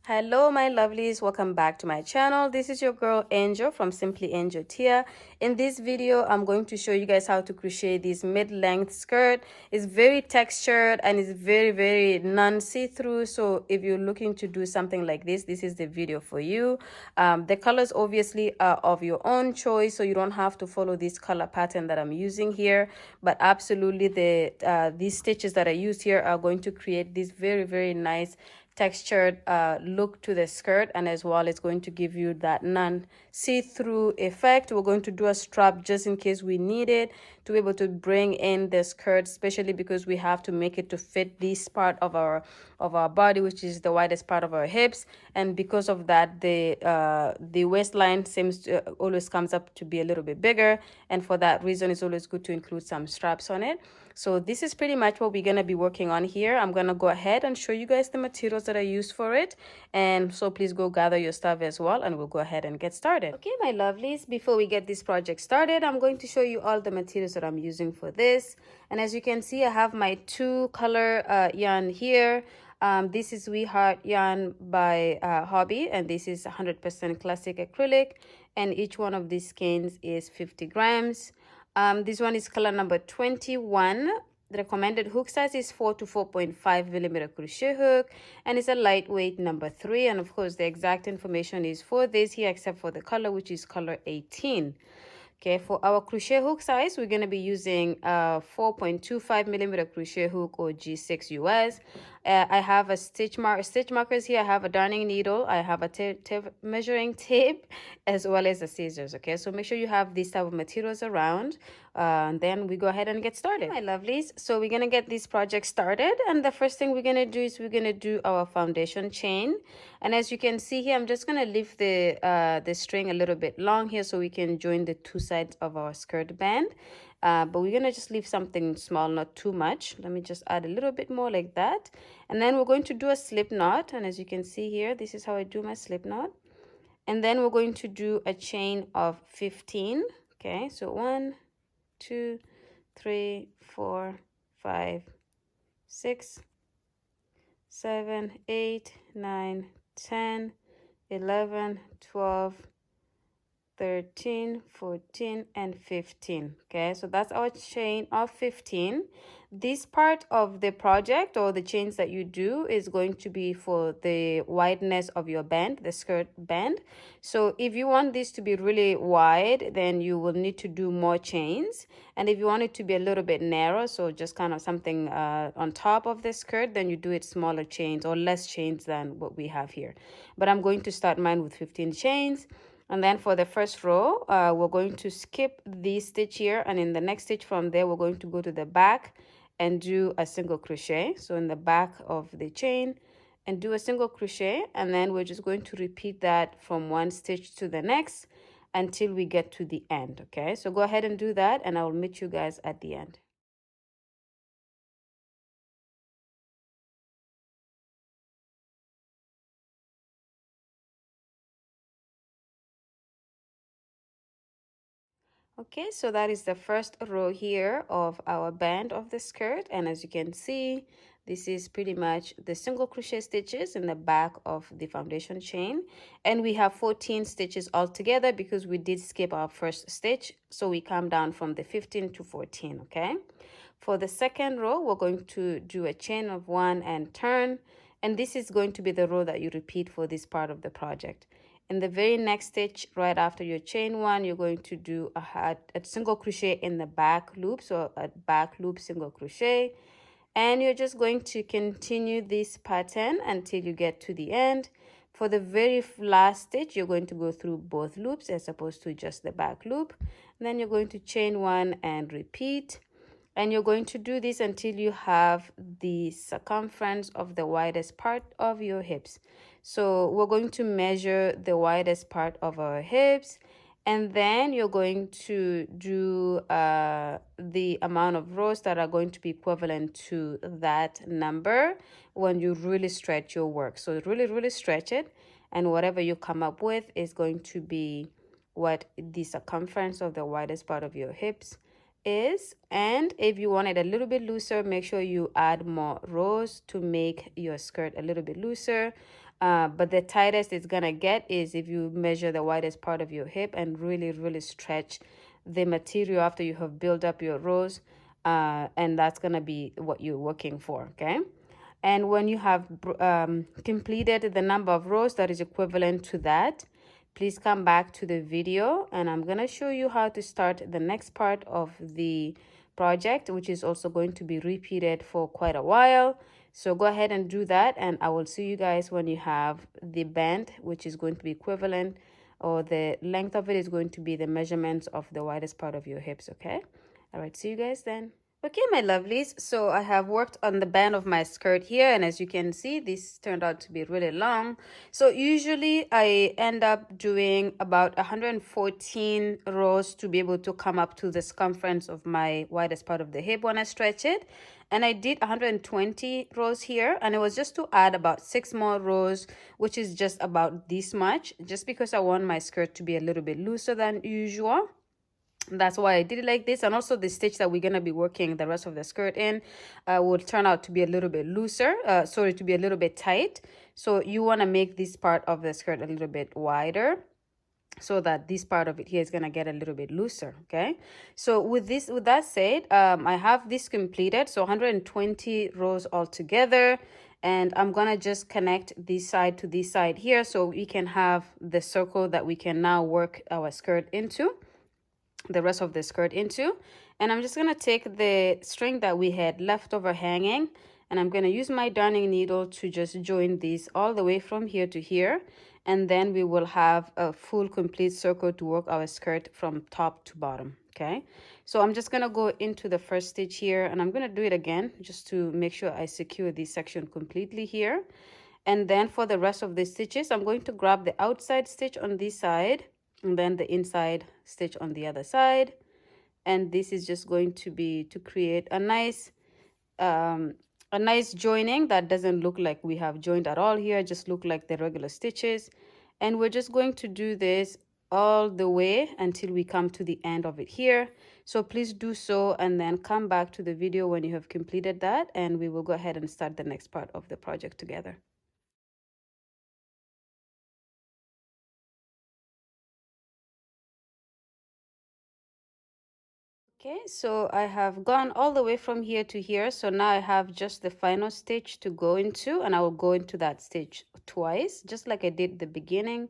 Hello my lovelies, welcome back to my channel. This is your girl Angel from Simply Angel Tia. In this video I'm going to show you guys how to crochet this mid-length skirt. It's very textured and it's very non-see-through, so if you're looking to do something like this is the video for you. The colors obviously are of your own choice, so you don't have to follow this color pattern that I'm using here, but absolutely these stitches that I used here are going to create this very nice textured look to the skirt, and as well it's going to give you that non see-through effect. We're going to do a strap just in case we need it to be able to bring in the skirt, especially because we have to make it to fit this part of our body, which is the widest part of our hips. And because of that, the waistline seems to always comes up to be a little bit bigger, and for that reason it's always good to include some straps on it. So this is pretty much what we're going to be working on here. I'm going to go ahead and show you guys the materials that I used for it. And so please go gather your stuff as well, and we'll go ahead and get started. Okay, my lovelies, before we get this project started, I'm going to show you all the materials that I'm using for this. And as you can see, I have my two color yarn here. This is We Heart yarn by Hobby, and this is 100% classic acrylic, and each one of these skeins is 50 grams. This one is color number 21. The recommended hook size is 4 to 4.5 millimeter crochet hook, and it's a lightweight number 3. And of course, the exact information is for this here, except for the color, which is color 18. Okay, for our crochet hook size, we're going to be using 4.25 millimeter crochet hook, or G6 US. I have a stitch markers here. I have a darning needle. I have a measuring tape, as well as the scissors. Okay, so make sure you have these type of materials around. And then we go ahead and get started. My lovelies, so we're going to get this project started. And the first thing we're going to do is we're going to do our foundation chain. And as you can see here, I'm just going to leave the string a little bit long here so we can join the two sides of our skirt band. But we're going to just leave something small, not too much. Let me just add a little bit more like that. And then we're going to do a slip knot. And as you can see here, this is how I do my slip knot. And then we're going to do a chain of 15. Okay, so 1, 2, 3, 4, 5, 6, 7, 8, 9, 10, 11, 12, 13, 14, and 15. Okay, so that's our chain of 15. This part of the project, or the chains that you do, is going to be for the wideness of your band, the skirt band. So if you want this to be really wide, then you will need to do more chains. And if you want it to be a little bit narrow, so just kind of something on top of the skirt, then you do it smaller chains or less chains than what we have here. But I'm going to start mine with 15 chains. And then for the first row, we're going to skip this stitch here, and in the next stitch from there, we're going to go to the back and do a single crochet. So in the back of the chain, and do a single crochet, and then we're just going to repeat that from one stitch to the next until we get to the end. Okay, so go ahead and do that, and I will meet you guys at the end. Okay, so that is the first row here of our band of the skirt, and as you can see, this is pretty much the single crochet stitches in the back of the foundation chain, and we have 14 stitches altogether because we did skip our first stitch, so we come down from the 15 to 14. Okay, for the second row, we're going to do a chain of 1 and turn, and this is going to be the row that you repeat for this part of the project. In the very next stitch, right after your chain 1, you're going to do a single crochet in the back loop, so a back loop single crochet, and you're just going to continue this pattern until you get to the end. For the very last stitch, you're going to go through both loops as opposed to just the back loop. And then you're going to chain 1 and repeat. And you're going to do this until you have the circumference of the widest part of your hips. So we're going to measure the widest part of our hips, and then you're going to do the amount of rows that are going to be equivalent to that number when you really stretch your work. So really stretch it, and whatever you come up with is going to be what the circumference of the widest part of your hips is. And if you want it a little bit looser, make sure you add more rows to make your skirt a little bit looser. But the tightest it's gonna get is if you measure the widest part of your hip and really stretch the material after you have built up your rows, and that's gonna be what you're working for. Okay. And when you have completed the number of rows that is equivalent to that, please come back to the video and I'm going to show you how to start the next part of the project, which is also going to be repeated for quite a while. So go ahead and do that, and I will see you guys when you have the band, which is going to be equivalent, or the length of it is going to be the measurements of the widest part of your hips. Okay. All right, see you guys then. Okay, my lovelies, so I have worked on the band of my skirt here, and as you can see, this turned out to be really long. So usually I end up doing about 114 rows to be able to come up to the circumference of my widest part of the hip when I stretch it. And I did 120 rows here, and it was just to add about 6 more rows, which is just about this much, just because I want my skirt to be a little bit looser than usual. That's why I did it like this. And also the stitch that we're going to be working the rest of the skirt in will turn out to be a little bit looser, sorry, to be a little bit tight. So you want to make this part of the skirt a little bit wider, so that this part of it here is going to get a little bit looser. Okay, so with that said, I have this completed, so 120 rows all together, and I'm gonna just connect this side to this side here so we can have the circle that we can now work our skirt into, the rest of the skirt into. And I'm just going to take the string that we had left over hanging, and I'm going to use my darning needle to just join these all the way from here to here, and then we will have a full complete circle to work our skirt from top to bottom. Okay, so I'm just going to go into the first stitch here, and I'm going to do it again just to make sure I secure this section completely here. And then for the rest of the stitches, I'm going to grab the outside stitch on this side and then the inside stitch on the other side, and this is just going to be to create a nice joining that doesn't look like we have joined at all here, just look like the regular stitches. And we're just going to do this all the way until we come to the end of it here. So please do so, and then come back to the video when you have completed that, and we will go ahead and start the next part of the project together. Okay, so I have gone all the way from here to here. So now I have just the final stitch to go into, and I will go into that stitch twice, just like I did the beginning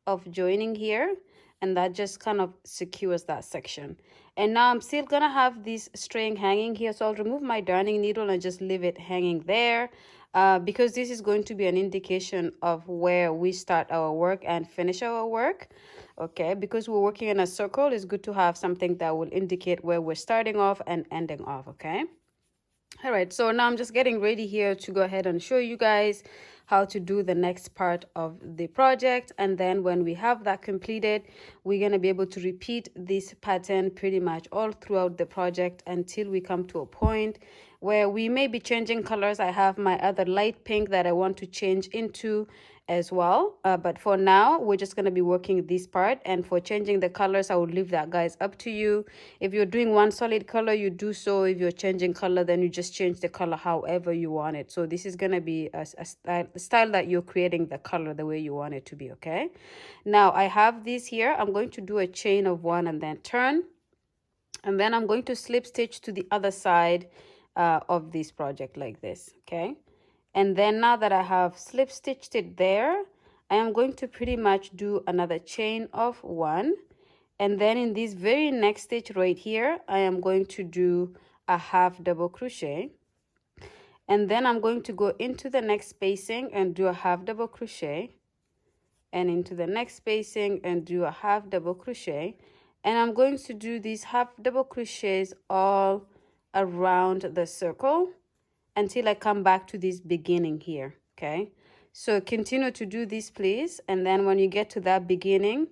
of joining here. And that just kind of secures that section. And now I'm still gonna have this string hanging here. So I'll remove my darning needle and just leave it hanging there. Because this is going to be an indication of where we start our work and finish our work. Okay, because we're working in a circle, it's good to have something that will indicate where we're starting off and ending off. Okay, all right, so now I'm just getting ready here to go ahead and show you guys how to do the next part of the project. And then when we have that completed, we're going to be able to repeat this pattern pretty much all throughout the project until we come to a point where we may be changing colors. I have my other light pink that I want to change into as well, but for now we're just going to be working this part. And for changing the colors, I will leave that, guys, up to you. If you're doing one solid color, you do so. If you're changing color, then you just change the color however you want it. So this is going to be a style that you're creating the color the way you want it to be. Okay, now I have this here. I'm going to do a chain of 1 and then turn, and then I'm going to slip stitch to the other side of this project like this. Okay, and then now that I have slip stitched it there, I am going to pretty much do another chain of 1. And then in this very next stitch right here, I am going to do a half double crochet. And then I'm going to go into the next spacing and do a half double crochet. And into the next spacing and do a half double crochet. And I'm going to do these half double crochets all around the circle until I come back to this beginning here. Okay, so continue to do this, please. And then when you get to that beginning,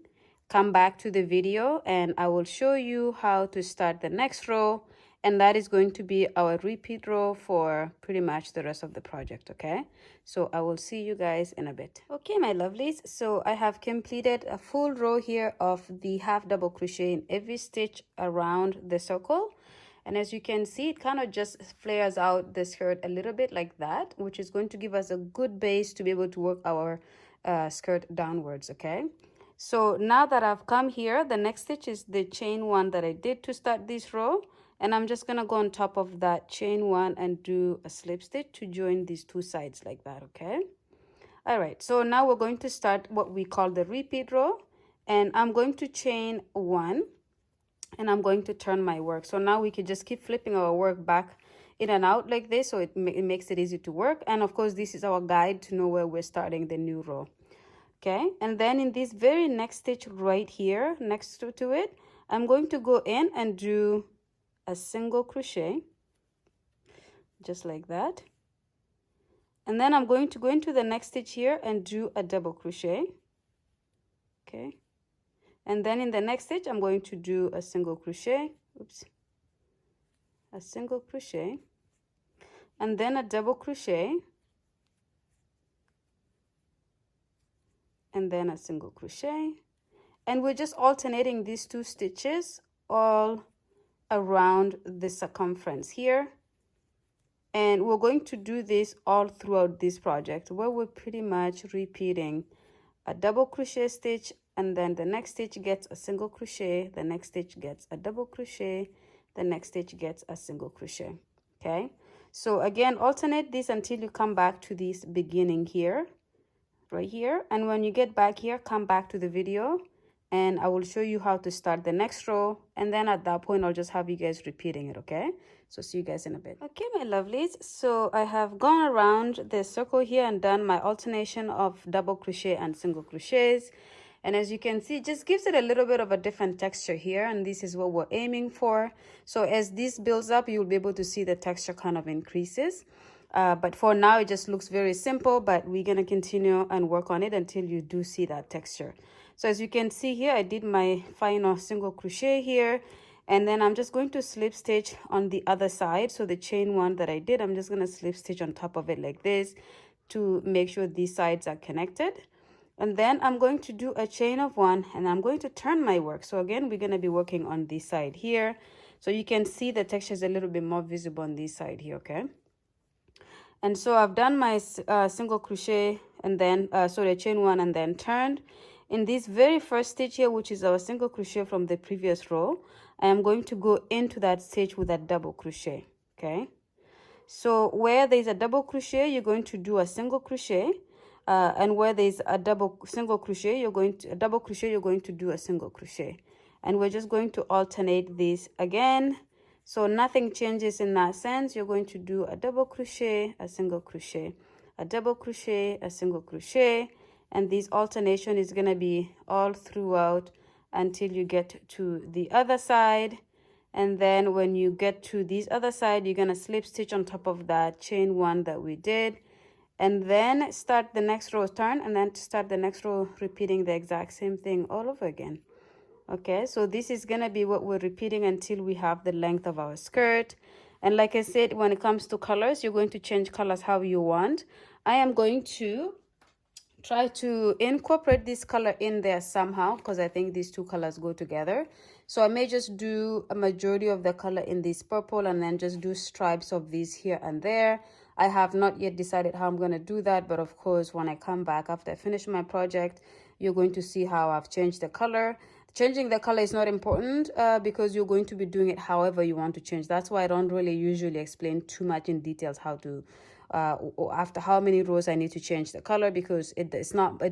come back to the video and I will show you how to start the next row, and that is going to be our repeat row for pretty much the rest of the project. Okay, so I will see you guys in a bit. Okay, my lovelies, so I have completed a full row here of the half double crochet in every stitch around the circle. And as you can see, it kind of just flares out the skirt a little bit like that, which is going to give us a good base to be able to work our skirt downwards. Okay, so now that I've come here, the next stitch is the chain one that I did to start this row, and I'm just gonna go on top of that chain one and do a slip stitch to join these two sides like that. Okay, all right, so now we're going to start what we call the repeat row, and I'm going to chain one and I'm going to turn my work. So now we can just keep flipping our work back in and out like this, so it makes it easy to work. And of course, this is our guide to know where we're starting the new row. Okay, and then in this very next stitch right here next to it, I'm going to go in and do a single crochet just like that, and then I'm going to go into the next stitch here and do a double crochet. Okay, and then in the next stitch I'm going to do a single crochet, a single crochet, and then a double crochet, and then a single crochet, and we're just alternating these two stitches all around the circumference here. And we're going to do this all throughout this project, where we're pretty much repeating a double crochet stitch, and then the next stitch gets a single crochet, the next stitch gets a double crochet, the next stitch gets a single crochet. Okay, so again, alternate this until you come back to this beginning here, right here, and when you get back here, come back to the video and I will show you how to start the next row, and then at that point I'll just have you guys repeating it. Okay, so see you guys in a bit. Okay, my lovelies, so I have gone around the circle here and done my alternation of double crochet and single crochets, and as you can see, it just gives it a little bit of a different texture here, and this is what we're aiming for. So as this builds up, you'll be able to see the texture kind of increases. But for now, it just looks very simple, but we're going to continue and work on it until you do see that texture. So as you can see here, I did my final single crochet here, and then I'm just going to slip stitch on the other side. So the chain one that I did, I'm just going to slip stitch on top of it like this to make sure these sides are connected. And then I'm going to do a chain of one, and I'm going to turn my work. So again, we're going to be working on this side here. So you can see the texture is a little bit more visible on this side here. Okay, and so I've done my single crochet, and then sorry, chain one and then turned. In this very first stitch here, which is our single crochet from the previous row, I am going to go into that stitch with a double crochet. Okay, so where there's a double crochet, you're going to do a single crochet, and where there's a double crochet, you're going to do a single crochet, and we're just going to alternate this again. So nothing changes in that sense. You're going to do a double crochet, a single crochet, a double crochet, a single crochet, and this alternation is going to be all throughout until you get to the other side. And then when you get to this other side, you're going to slip stitch on top of that chain one that we did, and then start the next row, turn, and then start the next row, repeating the exact same thing all over again. Okay, so this is gonna be what we're repeating until we have the length of our skirt. And like I said, when it comes to colors, you're going to change colors how you want. I am going to try to incorporate this color in there somehow, because I think these two colors go together. So I may just do a majority of the color in this purple, and then just do stripes of these here and there. I have not yet decided how I'm going to do that, but of course, when I come back after I finish my project, you're going to see how I've changed the color. Changing the color is not important because you're going to be doing it however you want to change. That's why I don't really usually explain too much in details how to after how many rows I need to change the color, because it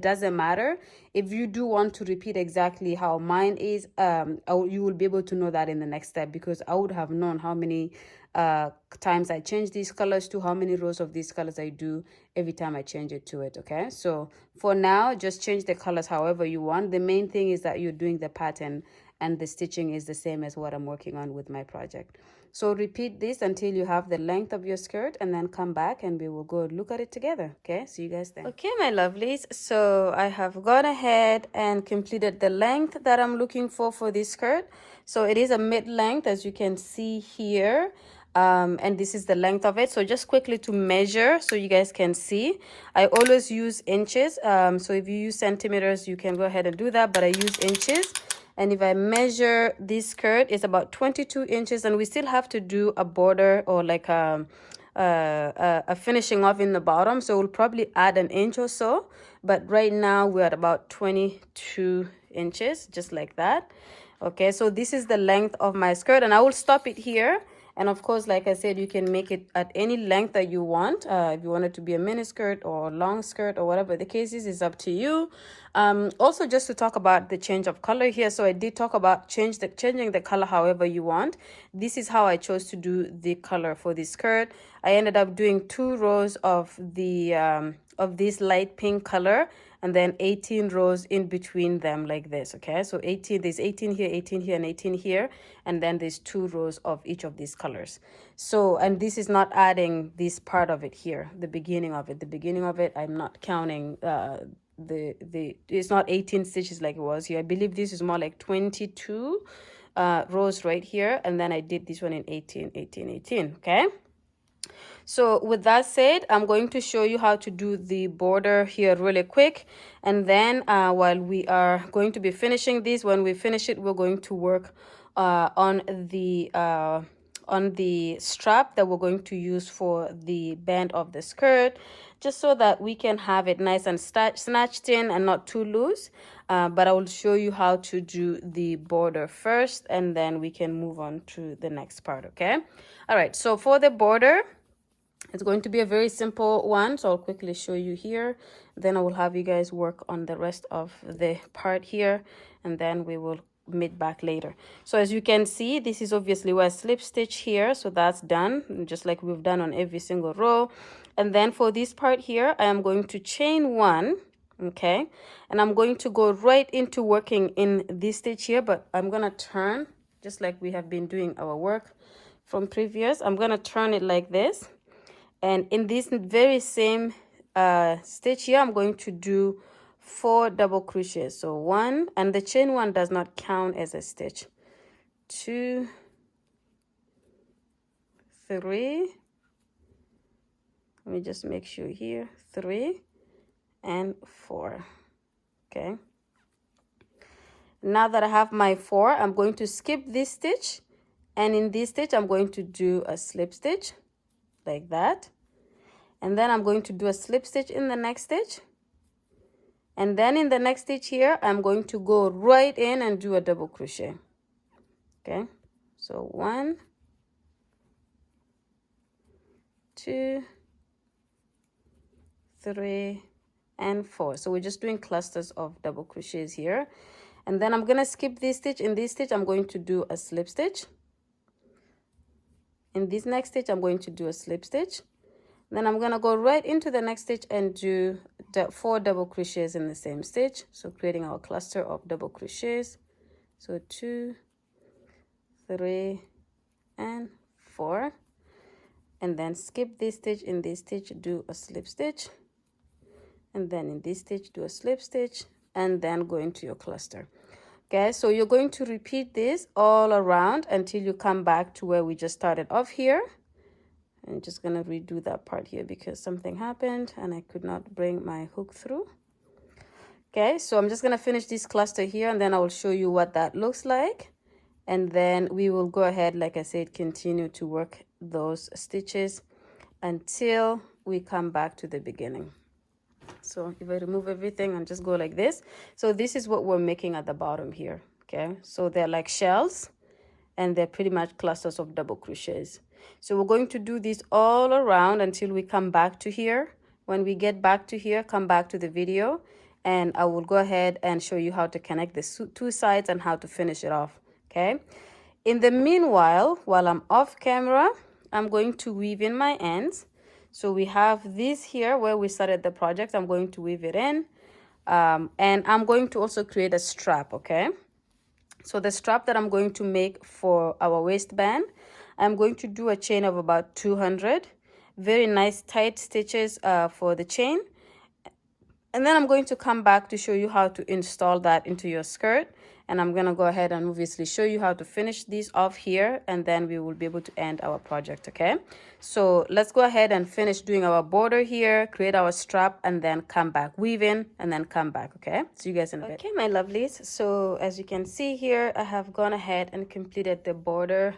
doesn't matter. If you do want to repeat exactly how mine is, you will be able to know that in the next step, because I would have known how many times I change these colors to how many rows of these colors I do every time I change it to it. Okay, so for now, just change the colors however you want. The main thing is that you're doing the pattern and the stitching is the same as what I'm working on with my project. So repeat this until you have the length of your skirt, and then come back and we will go look at it together. Okay, see you guys then. Okay, my lovelies, so I have gone ahead and completed the length that I'm looking for this skirt. So it is a mid-length, as you can see here. And this is the length of it. So just quickly to measure so you guys can see, I always use inches. So if you use centimeters, you can go ahead and do that, but I use inches. And if I measure this skirt, it's about 22 inches, and we still have to do a border or like a finishing off in the bottom, so we'll probably add an inch or so, but right now we're at about 22 inches, just like that. Okay, so this is the length of my skirt, and I will stop it here. And of course, like I said, you can make it at any length that you want. If you want it to be a mini skirt or a long skirt or whatever the case is up to you. Also, just to talk about the change of color here. So I did talk about changing the color however you want. This is how I chose to do the color for this skirt. I ended up doing 2 rows of the of this light pink color, and then 18 rows in between them like this. Okay, so 18, there's 18 here, 18 here, and 18 here, and then there's 2 rows of each of these colors. So, and this is not adding this part of it here, the beginning of it, I'm not counting it's not 18 stitches like it was here. I believe this is more like 22 rows right here, and then I did this one in 18, 18, 18. Okay, so with that said, I'm going to show you how to do the border here really quick. And then while we are going to be finishing this, when we finish it, we're going to work on the strap that we're going to use for the band of the skirt, just so that we can have it nice and snatched in and not too loose. But I will show you how to do the border first, and then we can move on to the next part. Okay, all right, so for the border, it's going to be a very simple one, so I'll quickly show you here. Then I will have you guys work on the rest of the part here, and then we will meet back later. So as you can see, this is obviously where I slip stitch here, so that's done, just like we've done on every single row. And then for this part here, I am going to chain 1, okay, and I'm going to go right into working in this stitch here, but I'm gonna turn just like we have been doing our work from previous. I'm gonna turn it like this. And in this very same stitch here, I'm going to do 4 double crochets. So 1, and the chain 1 does not count as a stitch. 2, 3. Let me just make sure here. 3 and 4. Okay. Now that I have my 4, I'm going to skip this stitch. And in this stitch, I'm going to do a slip stitch like that, and then I'm going to do a slip stitch in the next stitch, and then in the next stitch here I'm going to go right in and do a double crochet. Okay, so 1, 2, 3 and 4. So we're just doing clusters of double crochets here, and then I'm gonna skip this stitch. In this stitch I'm going to do a slip stitch. In this next stitch, I'm going to do a slip stitch. Then I'm going to go right into the next stitch and do 4 double crochets in the same stitch. So creating our cluster of double crochets. So 2, 3, and 4. And then skip this stitch. In this stitch, do a slip stitch. And then in this stitch, do a slip stitch. And then go into your cluster. Okay, so you're going to repeat this all around until you come back to where we just started off here. I'm just going to redo that part here because something happened and I could not bring my hook through. Okay, so I'm just going to finish this cluster here, and then I will show you what that looks like. And then we will go ahead, like I said, continue to work those stitches until we come back to the beginning. So if I remove everything and just go like this, so this is what we're making at the bottom here. Okay, so they're like shells and they're pretty much clusters of double crochets. So we're going to do this all around until we come back to here. When we get back to here, come back to the video, and I will go ahead and show you how to connect the 2 sides and how to finish it off. Okay, in the meanwhile, while I'm off camera, I'm going to weave in my ends. So we have this here where we started the project. I'm going to weave it in, and I'm going to also create a strap. Okay, so the strap that I'm going to make for our waistband, I'm going to do a chain of about 200 very nice tight stitches for the chain. And then I'm going to come back to show you how to install that into your skirt. And I'm going to go ahead and obviously show you how to finish these off here, and then we will be able to end our project, okay? So let's go ahead and finish doing our border here, create our strap, and then come back, weave in, and then come back, okay? See you guys in a bit. Okay, my lovelies. So as you can see here, I have gone ahead and completed the border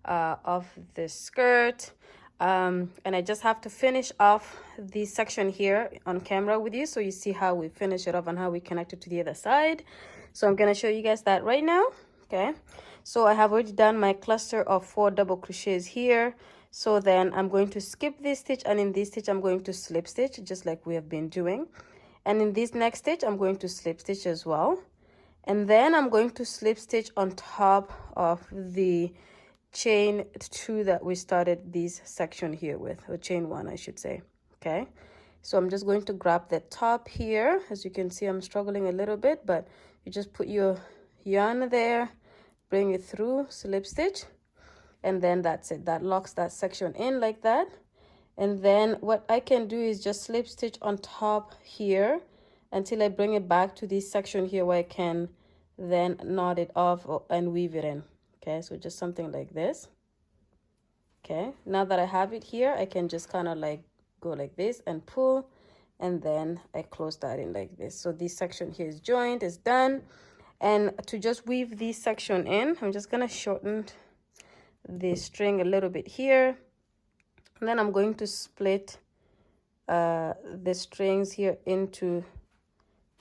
of the skirt. And I just have to finish off this section here on camera with you, so you see how we finish it off and how we connect it to the other side. So I'm going to show you guys that right now. Okay, so I have already done my cluster of 4 double crochets here. So then I'm going to skip this stitch, and in this stitch I'm going to slip stitch just like we have been doing. And in this next stitch I'm going to slip stitch as well. And then I'm going to slip stitch on top of the chain 2 that we started this section here with, or chain 1 I should say. Okay, so I'm just going to grab the top here. As you can see, I'm struggling a little bit, but you just put your yarn there, bring it through, slip stitch, and then that's it. That locks that section in like that. And then what I can do is just slip stitch on top here until I bring it back to this section here where I can then knot it off and weave it in. Okay, so just something like this. Okay, now that I have it here, I can just kind of like go like this and pull, and then I close that in like this. So this section here is joined, is done. And to just weave this section in, I'm just gonna shorten the string a little bit here, and then I'm going to split the strings here into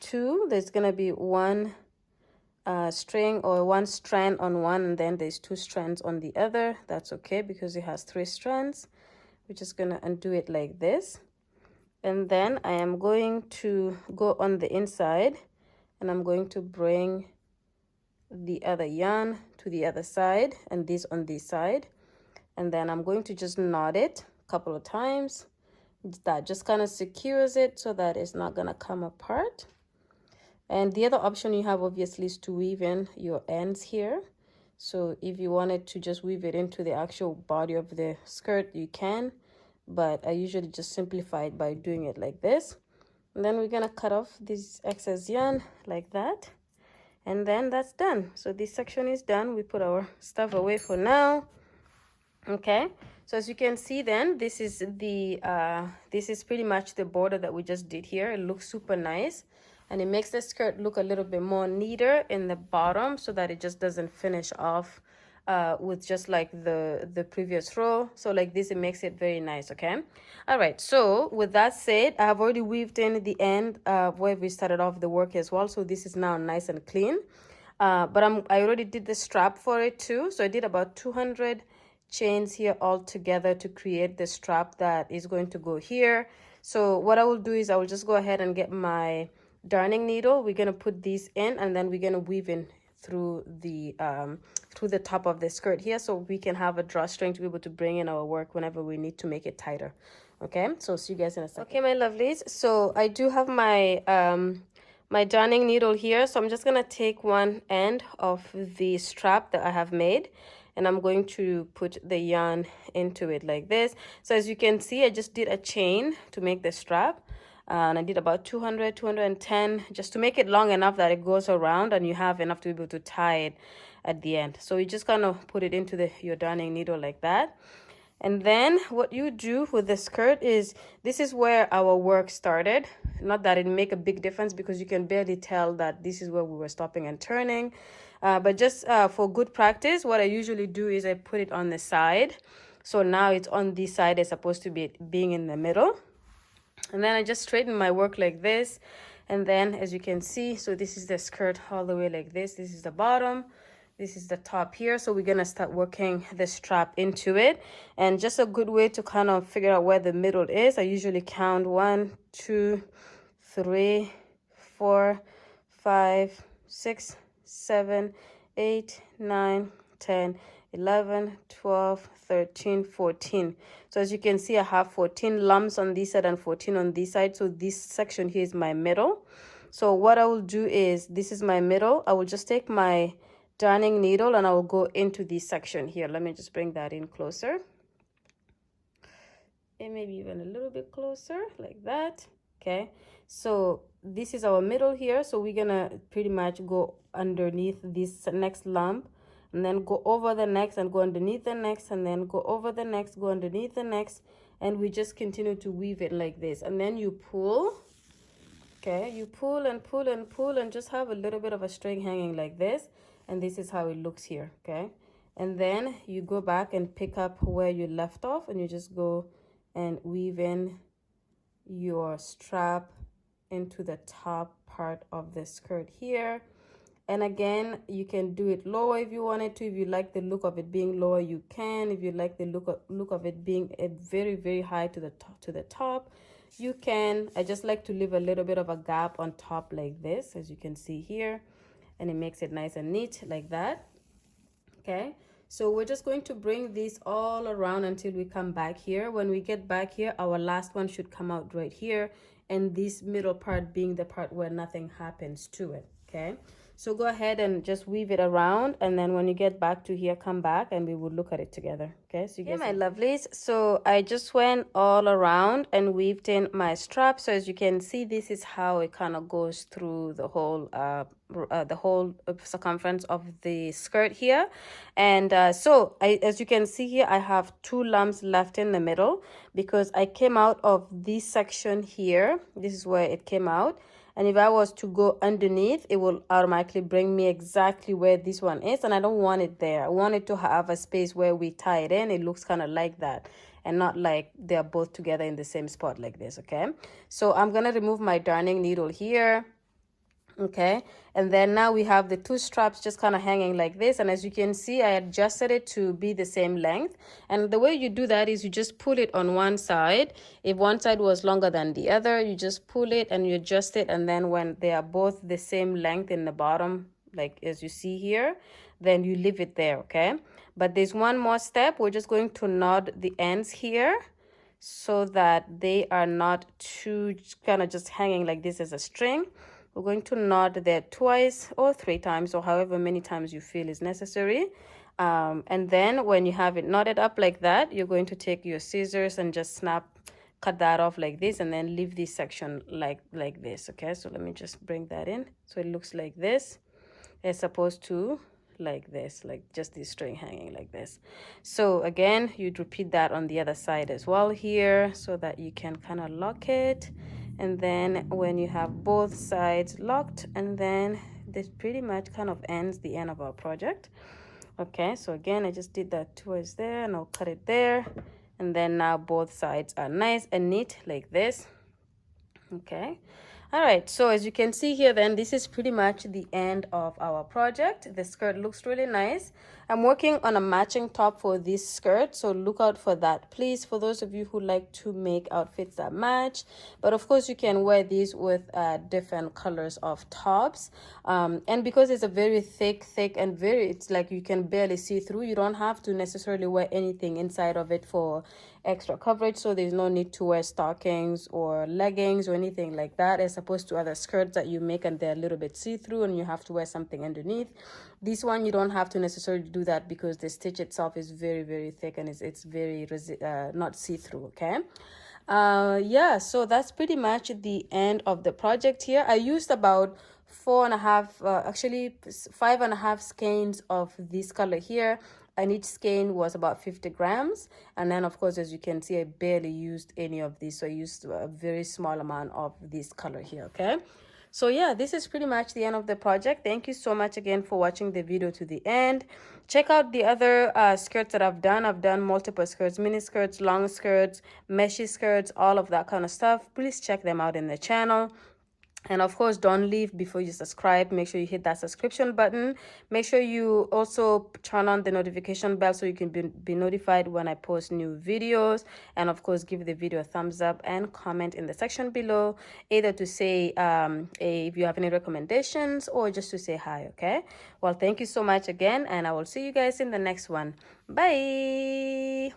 2. There's gonna be one string or one strand on one, and then there's 2 strands on the other. That's okay because it has 3 strands. We're just gonna undo it like this, and then I am going to go on the inside, and I'm going to bring the other yarn to the other side and this on this side, and then I'm going to just knot it a couple of times. That just kind of secures it so that it's not gonna come apart. And the other option you have obviously is to weave in your ends here. So if you wanted to just weave it into the actual body of the skirt, you can, but I usually just simplify it by doing it like this. And then we're gonna cut off this excess yarn like that, and then that's done. So this section is done. We put our stuff away for now. Okay, so as you can see, then this is the this is pretty much the border that we just did here. It looks super nice, and it makes the skirt look a little bit more neater in the bottom, so that it just doesn't finish off with just like the previous row. So like this, it makes it very nice. Okay, all right, so with that said, I have already weaved in the end where we started off the work as well, so this is now nice and clean. But I already did the strap for it too, so I did about 200 chains here all together to create the strap that is going to go here. So what I will do is I will just go ahead and get my darning needle. We're going to put these in, and then we're going to weave in through the top of the skirt here, so we can have a drawstring to be able to bring in our work whenever we need to make it tighter. Okay, so see you guys in a second. Okay, my lovelies, so I do have my my darning needle here, so I'm just gonna take one end of the strap that I have made, and I'm going to put the yarn into it like this. So as you can see, I just did a chain to make the strap, and I did about 210 just to make it long enough that it goes around and you have enough to be able to tie it at the end. So you just kind of put it into your darning needle like that. And then what you do with the skirt is, this is where our work started. Not that it make a big difference because you can barely tell that this is where we were stopping and turning. But just for good practice, what I usually do is I put it on the side. So now it's on this side, it's supposed to be being in the middle. And then I just straighten my work like this. And then as you can see, so this is the skirt all the way like this. This is the bottom. This is the top here. So we're going to start working the strap into it. And just a good way to kind of figure out where the middle is, I usually count 1, 2, 3, 4, 5, 6, 7, 8, 9, 10, 11, 12, 13, 14. So as you can see, I have 14 lumps on this side and 14 on this side. So this section here is my middle. So what I will do is, this is my middle. I will just take my darning needle and I will go into this section here. Let me just bring that in closer. And maybe even a little bit closer like that. Okay, so this is our middle here, so we're gonna pretty much go underneath this next lump, and then go over the next and go underneath the next, and then go over the next, go underneath the next, and we just continue to weave it like this. And then you pull, okay, you pull and pull and pull and just have a little bit of a string hanging like this, and this is how it looks here. Okay, and then you go back and pick up where you left off, and you just go and weave in your strap into the top part of the skirt here. And again, you can do it lower if you wanted to. If you like the look of it being lower, you can. If you like the look of it being a very high to the top, you can. I just like to leave a little bit of a gap on top like this, as you can see here, and it makes it nice and neat like that. Okay, so we're just going to bring this all around until we come back here. When we get back here, our last one should come out right here, and this middle part being the part where nothing happens to it. Okay, so go ahead and just weave it around, and then when you get back to here, come back and we will look at it together. Okay, so you guys, my lovelies, so I just went all around and weaved in my strap. So as you can see, this is how it kind of goes through the whole circumference of the skirt here. And so as you can see here, I have 2 lumps left in the middle because I came out of this section here. This is where it came out. And if I was to go underneath, it will automatically bring me exactly where this one is. And I don't want it there. I want it to have a space where we tie it in. It looks kind of like that, and not like they're both together in the same spot like this. Okay, so I'm going to remove my darning needle here. Okay, and then now we have the 2 straps just kind of hanging like this, and as you can see, I adjusted it to be the same length. And the way you do that is you just pull it on one side. If one side was longer than the other, you just pull it and you adjust it, and then when they are both the same length in the bottom, like as you see here, then you leave it there. Okay, but there's one more step. We're just going to knot the ends here so that they are not too kind of just hanging like this as a string. We're going to knot that 2 or 3 times, or however many times you feel is necessary. And then when you have it knotted up like that, you're going to take your scissors and just cut that off like this, and then leave this section like this. Okay, so let me just bring that in so it looks like this, as opposed to like this, like just this string hanging like this. So again, you'd repeat that on the other side as well here, so that you can kind of lock it. And then when you have both sides locked, and then this pretty much kind of ends the end of our project. Okay, so again, I just did that towards there, and I'll cut it there. And then now both sides are nice and neat like this. Okay, all right, so as you can see here, then this is pretty much the end of our project. The skirt looks really nice. I'm working on a matching top for this skirt, so look out for that, please, for those of you who like to make outfits that match. But of course, you can wear these with different colors of tops, and because it's a very thick and it's like you can barely see through, you don't have to necessarily wear anything inside of it for extra coverage. So there's no need to wear stockings or leggings or anything like that, as opposed to other skirts that you make and they're a little bit see-through and you have to wear something underneath. This one, you don't have to necessarily do that because the stitch itself is very thick, and it's very not see-through. Okay, yeah, so that's pretty much the end of the project here. I used about 4.5 actually 5.5 skeins of this color here, and each skein was about 50 grams. And then of course, as you can see, I barely used any of these, so I used a very small amount of this color here. Okay, so yeah, this is pretty much the end of the project. Thank you so much again for watching the video to the end. Check out the other skirts that I've done. I've done multiple skirts, mini skirts, long skirts, meshy skirts, all of that kind of stuff. Please check them out in the channel. And of course, don't leave before you subscribe. Make sure you hit that subscription button. Make sure you also turn on the notification bell so you can be notified when I post new videos. And of course, give the video a thumbs up and comment in the section below, either to say if you have any recommendations or just to say hi. Okay, well, thank you so much again, and I will see you guys in the next one. Bye.